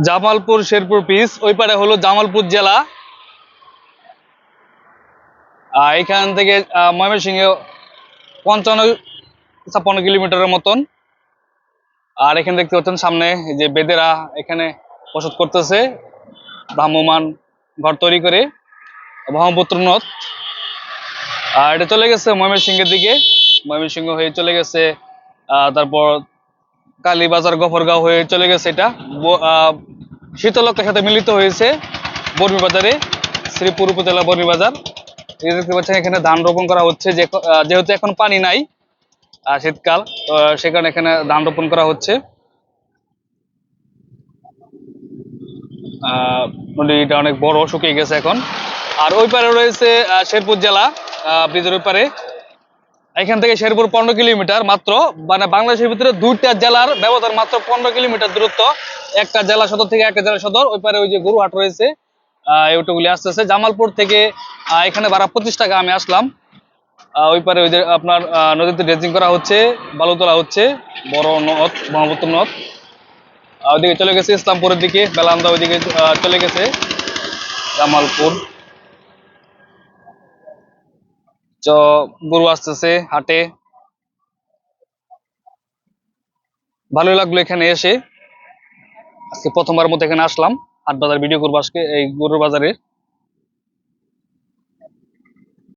Jamalpur Sherpur piece, ওই পারে হলো জামালপুর জেলা। এখান থেকে ময়মনসিংহ 55-56 কিলোমিটারের মতন। আর এখানে দেখতে পাচ্ছেন সামনে যে বেদেরা এখানে বসত করতেছে, ভ্রাম্যমান ঘর তৈরি করে, ব্রহ্মপুত্র নদ। আর এটা চলে গেছে ময়মনসিংহের দিকে, ময়মনসিংহ হয়ে চলে গেছে, তারপর কালীবাজার গফরগাঁও হয়ে চলে গেছে। এটা শীতলক্ষার সাথে মিলিত হয়েছে বর্মীবাজারে, শ্রীপুর উপজেলা বর্মীবাজার। এই দেখতে পাচ্ছেন এখানে ধান রোপণ করা হচ্ছে, যেহেতু এখন পানি নাই, শীতকাল, তো সে কারণে এখানে ধান রোপণ করা হচ্ছে। নদীটা অনেক বড়, শুকিয়ে গেছে এখন। আর ওই পারে রয়েছে শেরপুর জেলা, ব্রিজের ওই পারে। এখান থেকে শেরপুর 15 কিলোমিটার মাত্র, মানে বাংলাদেশের ভিতরে দুইটা জেলার ব্যবধান মাত্র 15 কিলোমিটার দূরত্ব। একটা জেলা সদর থেকে একটা জেলা সদর, ওই পারে ওই যে গরুহাট রয়েছে, ওইটাগুলি আসতেছে। জামালপুর থেকে এখানে ভাড়া 25 টাকা, আমি আসলাম। ওই পারে ওই যে আপনার নদীতে ড্রেজিং করা হচ্ছে, বালু তোলা হচ্ছে, বড় নদ, ব্রহ্মপুত্র নদ। ওইদিকে চলে গেছে ইসলামপুরের দিকে, বেলান্দা ওইদিকে চলে গেছে জামালপুর। গরু আসতেছে হাটে। ভালোই লাগলো এখানে এসে, আজকে প্রথমবার মতো এখানে আসলাম, হাট বাজার ভিডিও করবো আজকে এই গরুর বাজারে।